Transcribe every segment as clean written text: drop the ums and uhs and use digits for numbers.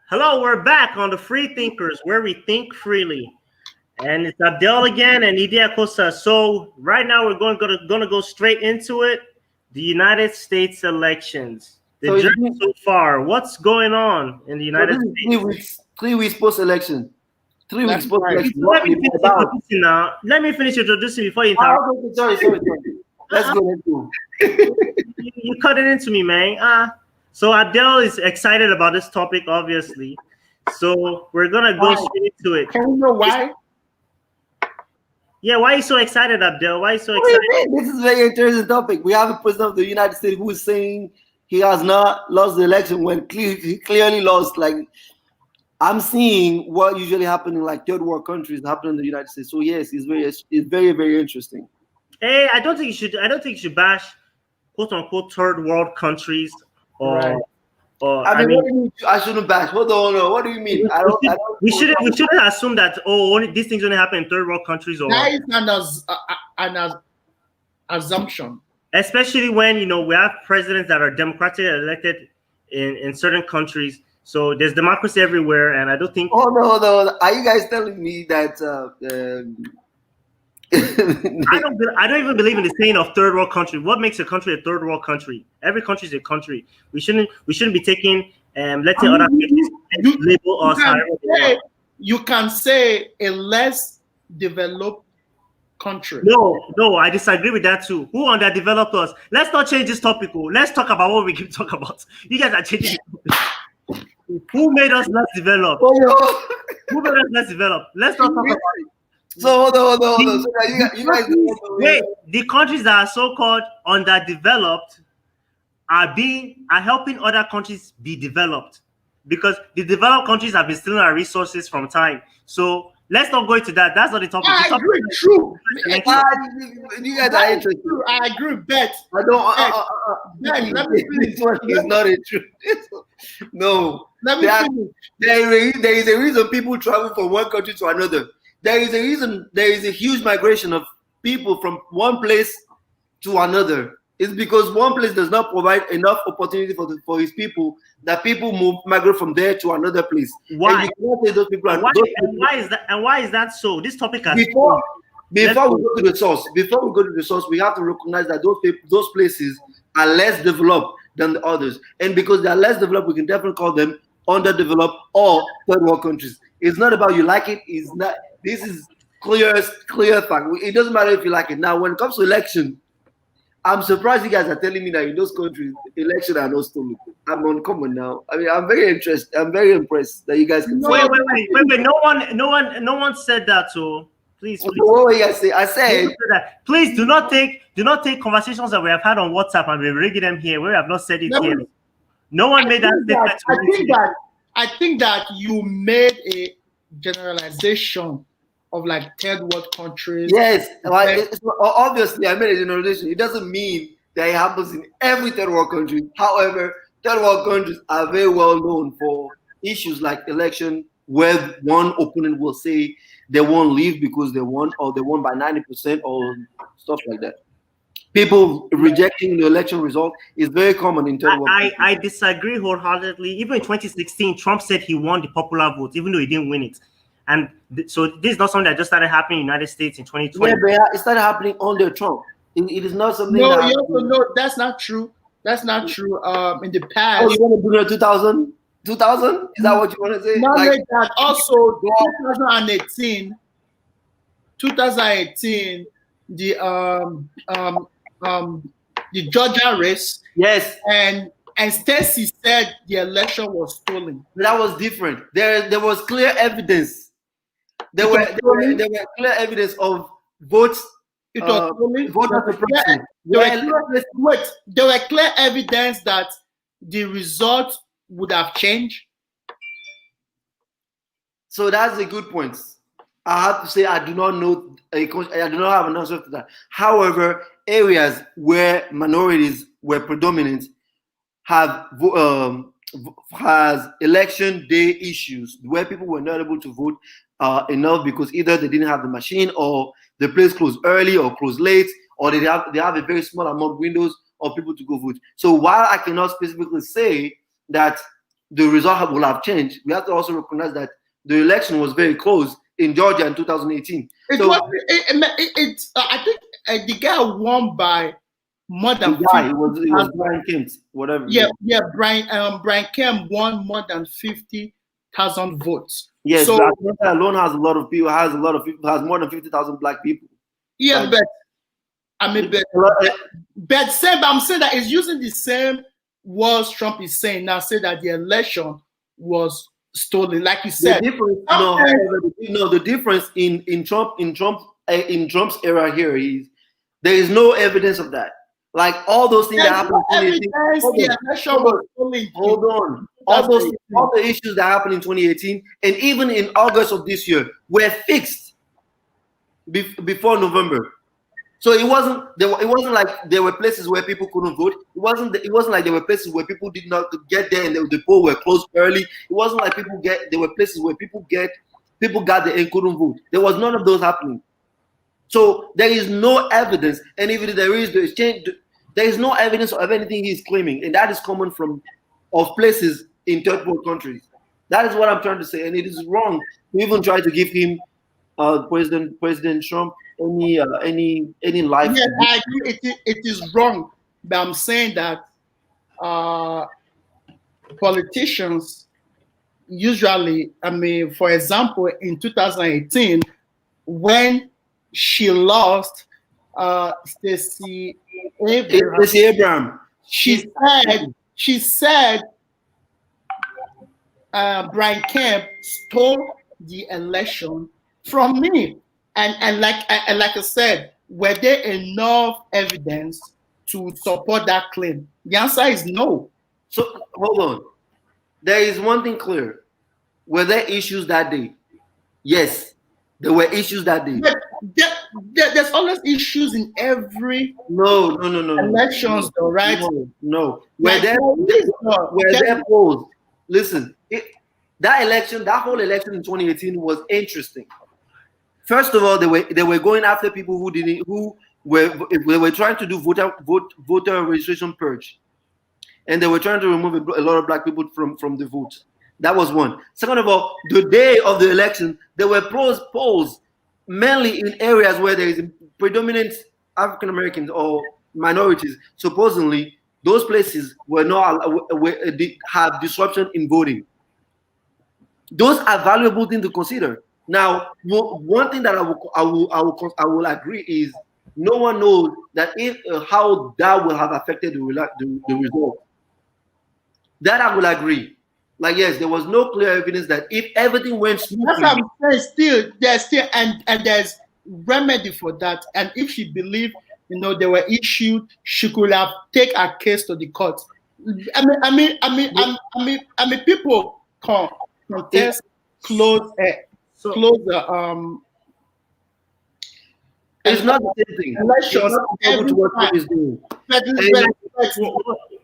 Hello, we're back on the Free Thinkers, where we think freely, and it's Abdel again and Idia Costa. So right now we're going to go straight into it. The United States elections, the So it's journey so far. What's going on in the so United this is States? 3 weeks, 3 weeks post election. 3 weeks That's post right. election. Let me finish introducing now. Let me finish introducing before you interrupt. Okay, sorry. Let's go. Let's go. You cut it into me, man. So Abdel is excited about this topic, obviously. So we're gonna go straight into it. Can we know why? Yeah, why are you so excited, Abdel? Why are you so What do you excited? mean? This is a very interesting topic. We have a president of the United States who is saying he has not lost the election when he clearly lost. Like, I'm seeing what usually happens in like third world countries happen in the United States. So yes, it's very interesting. Hey, I don't think you should bash quote unquote third world countries or Right. I mean, what do you mean I shouldn't bash? Hold on. What do you mean? we shouldn't assume that these things only happen in third world countries or That is an assumption. especially when we have presidents that are democratically elected in certain countries. So there's democracy everywhere, and I don't think. Hold on. Are you guys telling me that? I don't even believe in the saying of third world country. What makes a country a third world country? Every country is a country. We shouldn't be taking let's say other countries label us. You can say a less developed country. No, I disagree with that too. Who underdeveloped us? Let's not change this topic. Let's talk about what we keep talking about. You guys are changing the topic. Who made us less developed? Who made us less developed? Let's not talk about it. So hold on. So you guys wait, the countries that are so-called underdeveloped are helping other countries be developed because the developed countries have been stealing our resources from time. So let's not go into that. That's not the topic. I agree. True. You guys are interested. I agree. Bet. I don't. Let me finish. This one is not a truth. No. Let me finish. There is a reason people travel from one country to another. There is a reason. There is a huge migration of people from one place to another. It's because one place does not provide enough opportunity for his people that people migrate from there to another place. Why? And you cannot say those people are. Why is that so? This topic has before we go to the source. Before we go to the source, we have to recognize that those places are less developed than the others, and because they are less developed, we can definitely call them underdeveloped or third world countries. It's not about you like it. It's not. This is clear fact. It doesn't matter if you like it. Now, when it comes to election, I'm surprised you guys are telling me that in those countries, election are not stolen. I'm uncommon now. I mean, I'm very interested. I'm very impressed that you guys can. Wait. No one said that. So please. What were you guys say? I said. Please do not take conversations that we have had on WhatsApp and be bringing them here. We have not said it here. No one made that statement. I think that you made a generalization of like third world countries. Yes, obviously I made a generalization. It doesn't mean that it happens in every third world country. However, third world countries are very well known for issues like election, where one opponent will say they won't leave because they won, or they won by 90%, or stuff like that. People rejecting the election result is very common in third world countries. I disagree wholeheartedly. Even in 2016, Trump said he won the popular vote, even though he didn't win it. And so this is not something that just started happening in the United States in 2020. Yeah, but it started happening under Trump. It is not something. No, that's not true. That's not true. In the past. Oh, you want to do it 2000? 2000? Is that what you want to say? Not like that. Also, 2018, the Georgia race. Yes. And Stacey said the election was stolen. That was different. There was clear evidence. There were clear evidence of votes. It was stolen. Voter suppression. There were clear evidence that the result would have changed. So that's a good point. I have to say I do not know. I do not have an answer to that. However, areas where minorities were predominant has election day issues where people were not able to vote enough because either they didn't have the machine, or the place closed early or closed late, or they have a very small amount of windows of people to go vote. So while I cannot specifically say that the result will have changed. We have to also recognize that the election was very close in Georgia in 2018. I think the guy won by more than it was Brian Kemp, whatever. Brian Kemp won more than 50,000 votes. Yes, so Atlanta alone has more than 50,000 black people. Yeah, but I'm saying that it's using the same words Trump is saying now, say that the election was stolen, like you said. The difference in Trump's era here is there is no evidence of that. Like all those things that happened in 2018. Hold on. All the issues that happened in 2018 and even in August of this year were fixed before November. So it wasn't like there were places where people couldn't vote. It wasn't like there were places where people did not get there and the polls were closed early. It wasn't like there were places where people got there and couldn't vote. There was none of those happening. So there is no evidence, and even if there is the exchange, there is no evidence of anything he's claiming, and that is coming from places in third world countries. That is what I'm trying to say, and it is wrong to even try to give him President Trump any life. Yes, I agree. It is wrong, but I'm saying that politicians usually, for example, in 2018, when she lost Stacey Abrams, she said Brian Kemp stole the election from me. And like I said, were there enough evidence to support that claim? The answer is no. So hold on. There is one thing clear. Were there issues that day? Yes, there were issues that day. But there's always issues in every elections, though, right? No. Were there polls? Listen, that whole election in 2018 was interesting. First of all, they were going after people who were trying to do voter registration purge, and they were trying to remove a lot of black people from the vote. That was one. Second of all, the day of the election, there were polls mainly in areas where there is predominant African Americans or minorities. Supposedly, those places have disruption in voting. Those are valuable things to consider. Now, one thing that I will agree is no one knows that how that will have affected the result. That I will agree. Like, yes, there was no clear evidence that if everything went smoothly. That's what I'm saying. There's remedy for that. And if she believed, they were issued, she could have take a case to the court. People contest close. It's not the same thing. Elections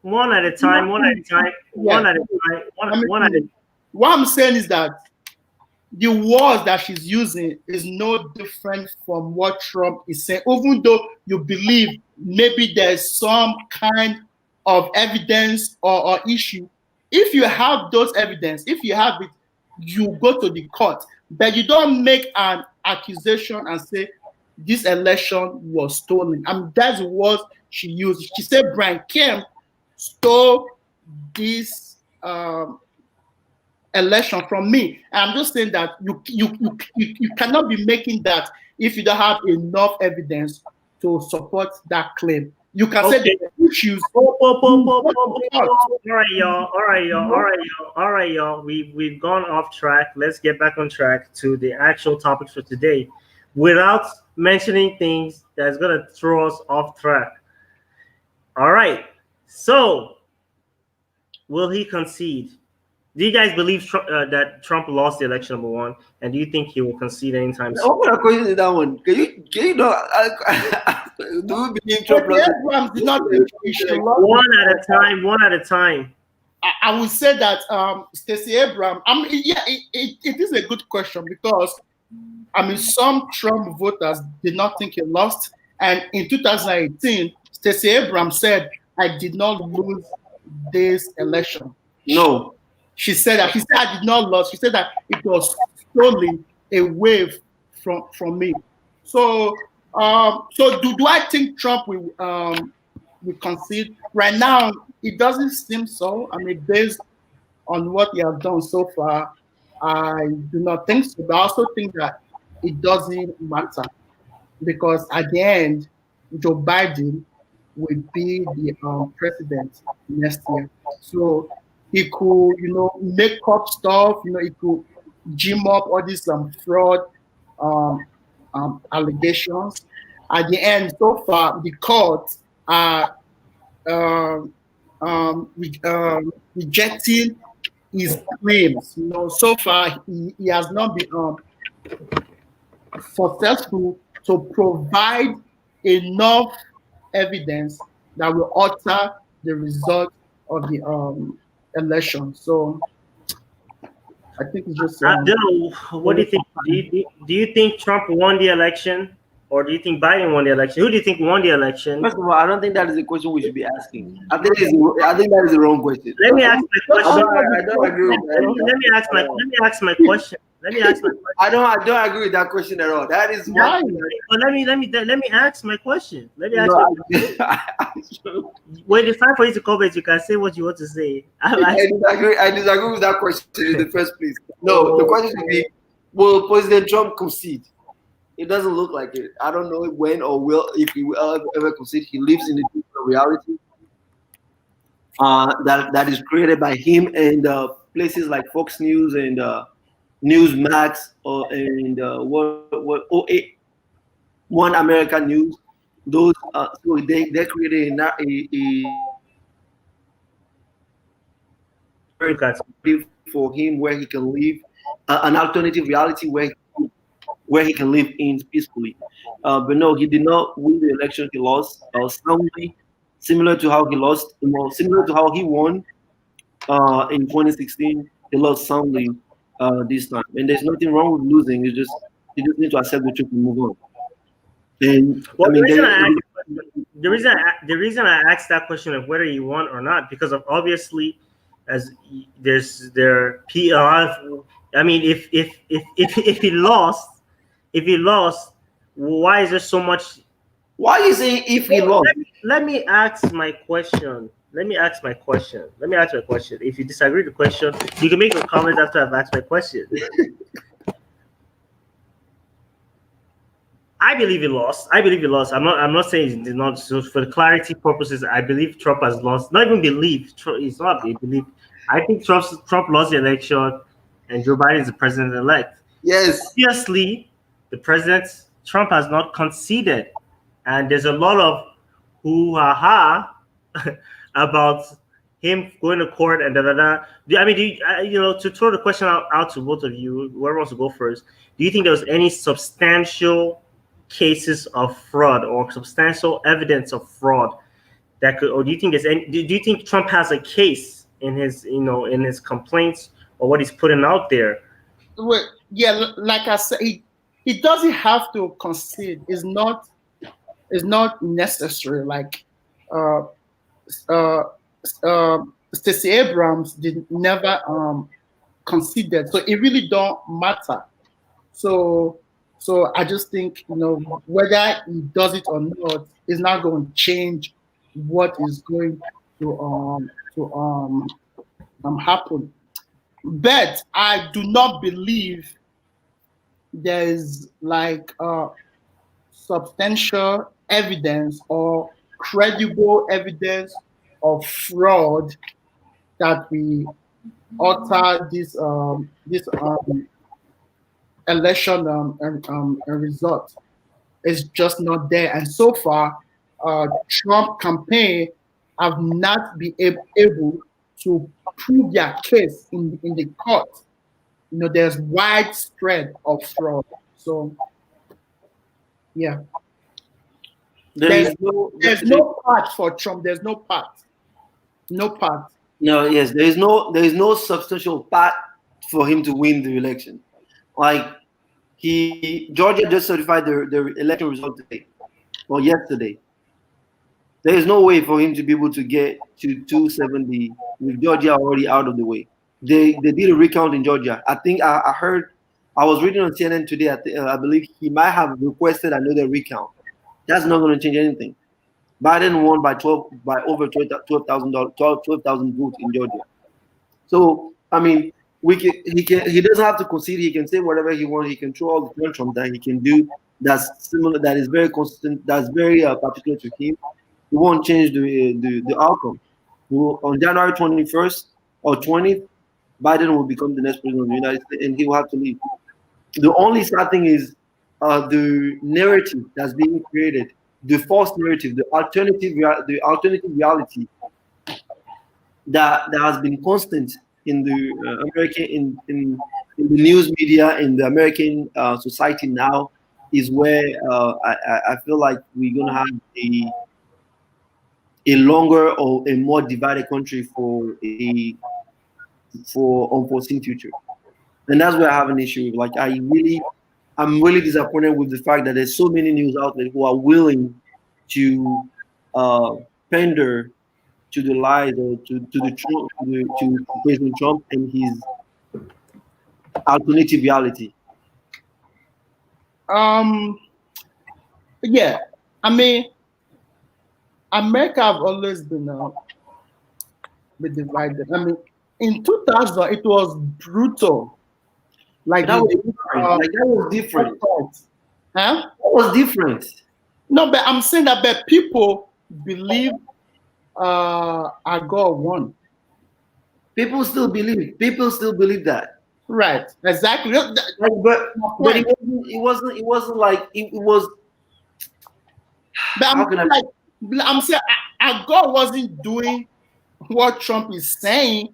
one at a time. What I'm saying is that the words that she's using is no different from what Trump is saying, even though you believe maybe there's some kind of evidence or issue. If you have those evidence, if you have it, you go to the court, but you don't make an accusation and say this election was stolen. That's what she used. She said Brian Kemp stole this election from me. And I'm just saying that you cannot be making that if you don't have enough evidence to support that claim. You can say the issues. All right, y'all. We've gone off track. Let's get back on track to the actual topic for today, without mentioning things that's gonna throw us off track. All right. So, will he concede? Do you guys believe that Trump lost the election, number one? And do you think he will concede anytime soon? I'm gonna question that one. Can you know? Do we believe Trump lost? One at a time. I would say that Stacey Abrams. It is a good question because some Trump voters did not think he lost, and in 2018, Stacey Abrams said, "I did not lose this election." No. She said that I did not lose. She said that it was stolen away from me. So so do I think Trump will concede? Right now, it doesn't seem so. I mean, based on what he has done so far, I do not think so. But I also think that it doesn't matter because at the end, Joe Biden will be the president next year. So he could, make up stuff. He could gym up all these fraud um, allegations. At the end, so far, the courts are um, rejecting his claims. So far he has not been successful to provide enough evidence that will alter the result of the election. So I think it's just. Abdul, what do you think? Do you think Trump won the election, or do you think Biden won the election? Who do you think won the election? First of all, I don't think that is a question we should be asking. I think that is the wrong question. Let me ask my question. I don't agree with that. Let me ask my question. Let me ask my question. I don't agree with that question at all. That is Why? Well, let me ask my question. Let me ask. No, When it's time for you to comment, you can say what you want to say. I disagree with that question in the first place. No, the question should be: will President Trump concede? It doesn't look like it. I don't know when or will if he will ever concede. He lives in a different reality that is created by him and places like Fox News and Newsmax and One American News. Those so they created a for him where he can live an alternative reality where he can live in peacefully. But no, he did not win the election. He lost soundly, similar to how he lost, similar to how he won in 2016. He lost soundly this time, and there's nothing wrong with losing. You just need to accept the truth and move on. And well, I mean, the reason I asked that question of whether he won or not, because of obviously, as there PR. I mean, if he lost, why is there so much? Why are you saying if he lost? Let me ask my question. If you disagree with the question, you can make a comment after I've asked my question. I believe he lost. I'm not saying he did not. So for the clarity purposes, I believe Trump has lost. Not even believe. It's not believe. I think Trump lost the election, and Joe Biden is the president-elect. Yes. Obviously, Trump has not conceded, and there's a lot of hoo-ha-ha about him going to court and da. I mean, to throw the question out to both of you, whoever wants to go first, do you think there was any substantial cases of fraud or substantial evidence of fraud that could, or do you think do you think Trump has a case in his complaints or what he's putting out there? Well, yeah, like I said, he doesn't have to concede. It's not necessary. Like Stacey Abrams never conceded, so it really don't matter. So I just think whether he does it or not is not going to change what is going to happen. But I do not believe there's like substantial evidence or credible evidence of fraud that we alter this election and result. It's just not there. And so far, Trump campaign have not been able to prove their case in the court. There's widespread of fraud. So, yeah. There's no part for Trump. There's no part. No part. No, yes, there is no substantial part for him to win the election. Like Georgia just certified the election result today or yesterday. There is no way for him to be able to get to 270 with Georgia already out of the way. they did a recount in Georgia. I think I heard, I was reading on CNN today. I believe he might have requested another recount. That's not going to change anything. Biden won by over 12,000 votes in Georgia. So I mean, he doesn't have to concede. He can say whatever he wants. He can throw all the tantrums that he can do. That's similar. That is very consistent. That's very particular to him. He won't change the outcome. On January 21st or 20th, Biden will become the next president of the United States, and he will have to leave. The only sad thing is the narrative that's being created, the false narrative, the alternative reality that has been constant in the American in the news media, in the American society now, is where I feel like we're gonna have a longer or a more divided country for unforeseen future. And that's where I have an issue. Like I'm really disappointed with the fact that there's so many news outlets who are willing to pander to the lies or to President Trump and his alternative reality. Yeah, I mean, America have always been divided. I mean, in 2000, it was brutal. Like that was different. Huh? That was different. No, but I'm saying that, but people believe Agor won. People still believe that. Right, exactly. But it wasn't like it was. But I'm saying Agor wasn't doing what Trump is saying,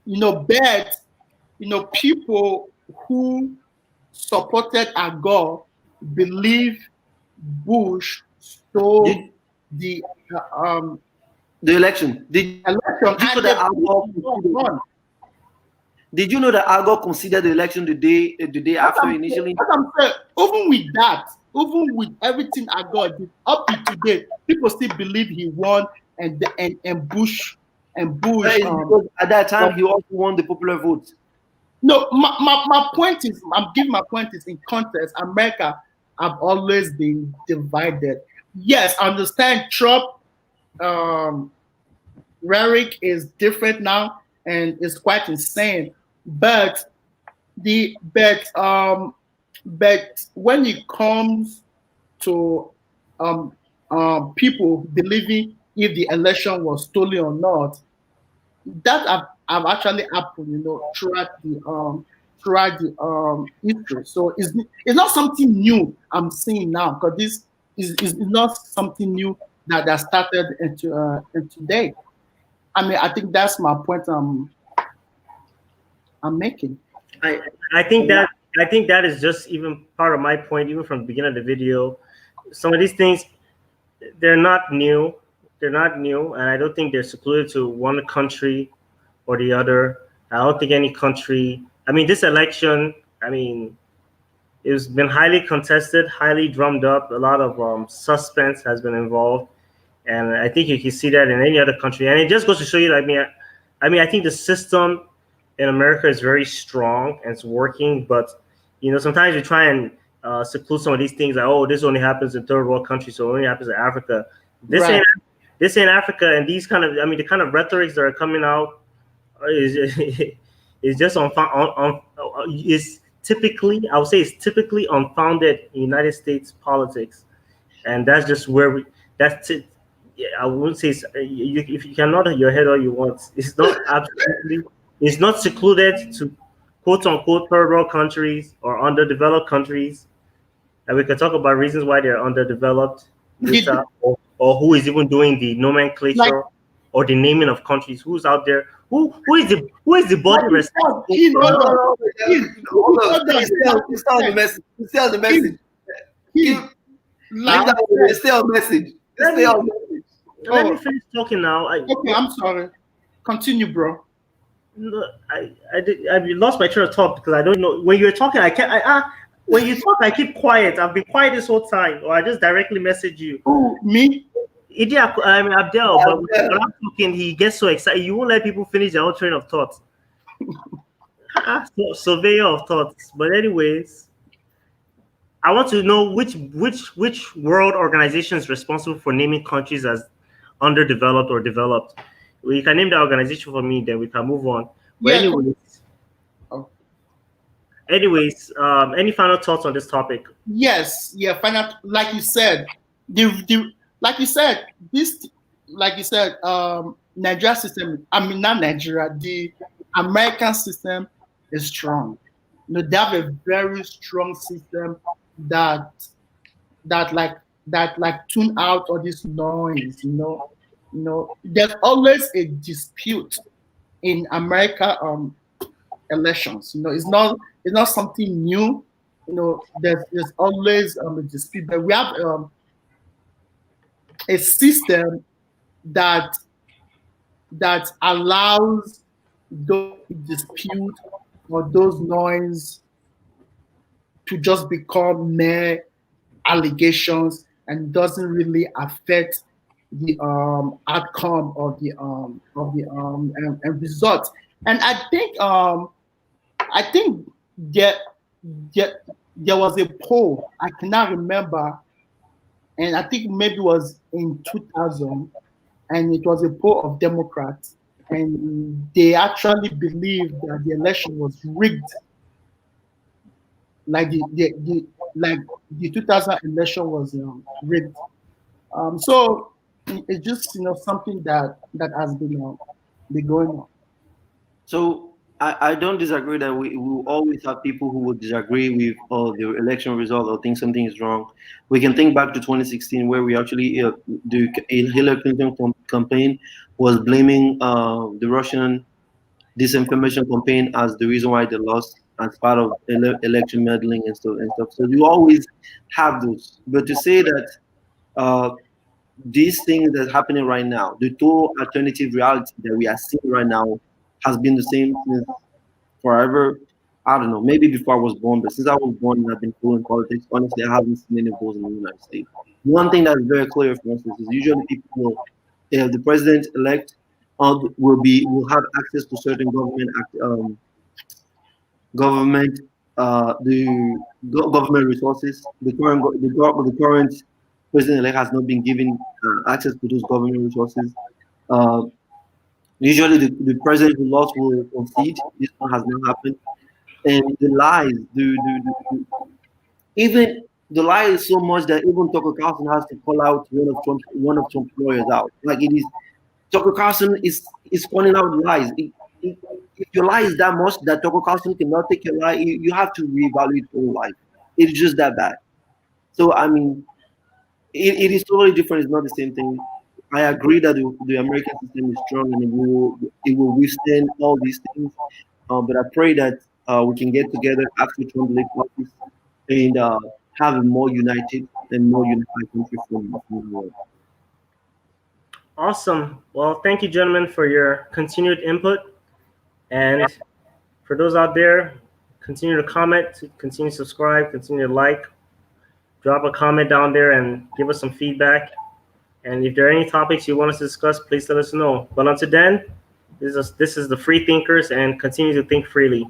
but people who supported Agor believe Bush stole the election. Did you know that Agor considered the election the day after initially? I'm saying, even with that, even with everything Agor did up to today, people still believe he won, and Bush. At that time, he also won the popular vote. No, my point is, I'm giving my point is in context. America have always been divided. Yes, I understand Trump rhetoric is different now and it's quite insane. But when it comes to people believing if the election was stolen or not, that have actually happened, throughout the history. So it's not something new I'm seeing now, because this is not something new that started into today. I mean, I think that's my point I'm making. I think that is just even part of my point, even from the beginning of the video. Some of these things, they're not new. They're not new, and I don't think they're secluded to one country or the other. I don't think any country. I mean, this election, it's been highly contested, highly drummed up. A lot of suspense has been involved, and I think you can see that in any other country. And it just goes to show you, I think the system in America is very strong and it's working. But sometimes you try and seclude some of these things, like, oh, this only happens in third world countries, so it only happens in Africa. This ain't Africa, and these kind of, the kind of rhetorics that are coming out is just is typically, I would say, it's typically unfounded in United States politics, and that's just where that's it. Yeah, I wouldn't say if you can nod your head all you want. It's not absolutely. It's not secluded to quote unquote third world countries or underdeveloped countries, and we can talk about reasons why they're underdeveloped, or who is even doing the nomenclature or the naming of countries. Who's out there? Who is the body responsible? It's still the message. It's still the message. It's still the message. Let me finish talking now. Okay, I'm sorry. Continue, bro. No, I lost my train of thought because I don't know. When you're talking, when you talk, I keep quiet. I've been quiet this whole time, or I just directly message you. Who, me? Abdel, but when I'm talking, he gets so excited. You won't let people finish their own train of thought. Surveyor of thoughts. But anyways, I want to know which world organization is responsible for naming countries as underdeveloped or developed. Well, you can name the organization for me, then we can move on. But Yeah. any final thoughts on this topic? Yes. Yeah. Final. Like you said, like you said, this, like you said, Nigeria system. I mean, not Nigeria. The American system is strong. They have a very strong system that that like that tune out all this noise. There's always a dispute in America elections. It's not something new. There's always a dispute, but we have a system that allows those dispute or those noise to just become mere allegations and doesn't really affect the outcome of the result. And I think there, there was a poll, I cannot remember, and I think maybe it was in 2000, and it was a poll of Democrats, and they actually believed that the election was rigged, like the 2000 election was rigged. So it's just something that has been going on. So I don't disagree that we will always have people who would disagree with the election result or think something is wrong. We can think back to 2016 where we actually the Hillary Clinton campaign was blaming the Russian disinformation campaign as the reason why they lost as part of election meddling and stuff. So you always have those. But to say that these things that's happening right now, the two alternative reality that we are seeing right now has been the same since forever. I don't know, maybe before I was born, but since I was born and I've been following politics, honestly, I haven't seen any of those in the United States. One thing that is very clear, for instance, is usually people will, the president elect will have access to certain government government resources. The current president elect has not been given access to those government resources. Uh, Usually, the president who lost will concede. This one has not happened. And the lies, even the lie is so much that even Tucker Carlson has to call out one of Trump's lawyers out. Like it is, Tucker Carlson is calling out lies. If your lie is that much that Tucker Carlson cannot take your lie, you have to reevaluate your life. It's just that bad. So I mean, it is totally different. It's not the same thing. I agree that the American system is strong and it will withstand all these things. But I pray that we can get together after Trump leaves office and have a more united and more unified country from the world. Awesome. Well, thank you, gentlemen, for your continued input. And for those out there, continue to comment, continue to subscribe, continue to like, drop a comment down there and give us some feedback. And if there are any topics you want us to discuss, please let us know. But until then, this is the Free Thinkers, and continue to think freely.